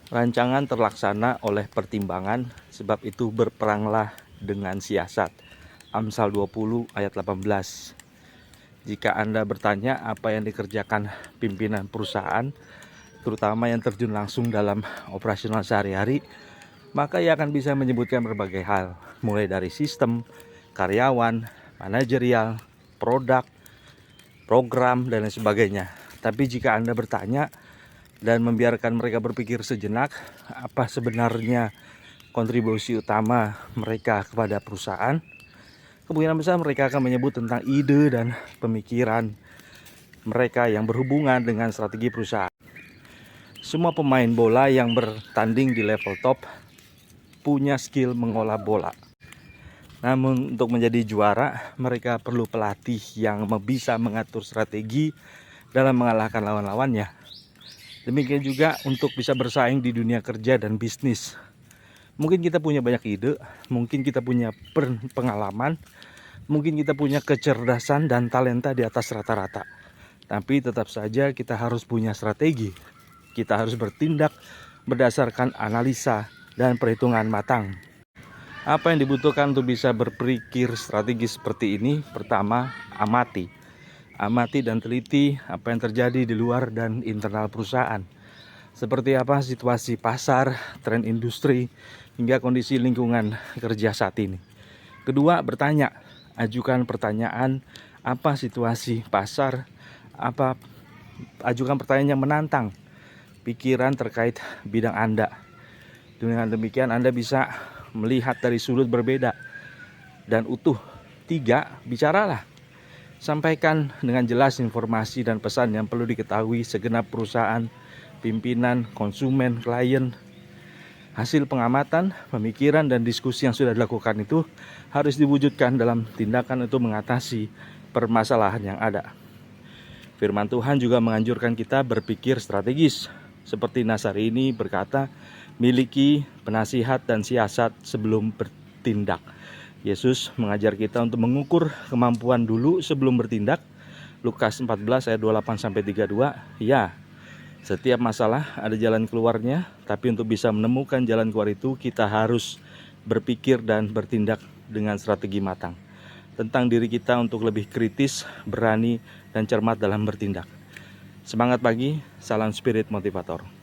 Rancangan terlaksana oleh pertimbangan, sebab itu berperanglah dengan siasat. Amsal 20 ayat 18. Jika Anda bertanya apa yang dikerjakan pimpinan perusahaan, terutama yang terjun langsung dalam operasional sehari-hari, maka ia akan bisa menyebutkan berbagai hal, mulai dari sistem, karyawan, manajerial, produk, program, dan lain sebagainya. Tapi jika Anda bertanya dan membiarkan mereka berpikir sejenak, apa sebenarnya kontribusi utama mereka kepada perusahaan, kemungkinan besar mereka akan menyebut tentang ide dan pemikiran mereka yang berhubungan dengan strategi perusahaan. Semua pemain bola yang bertanding di level top punya skill mengolah bola. Namun untuk menjadi juara, mereka perlu pelatih yang bisa mengatur strategi dalam mengalahkan lawan-lawannya. Demikian juga untuk bisa bersaing di dunia kerja dan bisnis. Mungkin kita punya banyak ide, mungkin kita punya pengalaman, mungkin kita punya kecerdasan dan talenta di atas rata-rata. Tapi tetap saja kita harus punya strategi. Kita harus bertindak berdasarkan analisa dan perhitungan matang. Apa yang dibutuhkan untuk bisa berpikir strategi seperti ini? Pertama, amati dan teliti apa yang terjadi di luar dan internal perusahaan. Seperti apa situasi pasar, tren industri, hingga kondisi lingkungan kerja saat ini. Kedua, bertanya. Ajukan pertanyaan, apa situasi pasar, ajukan pertanyaan yang menantang pikiran terkait bidang Anda. Dengan demikian Anda bisa melihat dari sudut berbeda dan utuh. Tiga, bicaralah. Sampaikan dengan jelas informasi dan pesan yang perlu diketahui segenap perusahaan, pimpinan, konsumen, klien. Hasil pengamatan, pemikiran, dan diskusi yang sudah dilakukan itu harus diwujudkan dalam tindakan untuk mengatasi permasalahan yang ada. Firman Tuhan juga menganjurkan kita berpikir strategis. Seperti Nasari ini berkata, miliki penasihat dan siasat sebelum bertindak. Yesus mengajar kita untuk mengukur kemampuan dulu sebelum bertindak. Lukas 14 ayat 28-32. Ya, setiap masalah ada jalan keluarnya, tapi untuk bisa menemukan jalan keluar itu kita harus berpikir dan bertindak dengan strategi matang. Tentang diri kita untuk lebih kritis, berani, dan cermat dalam bertindak. Semangat pagi, salam spirit motivator.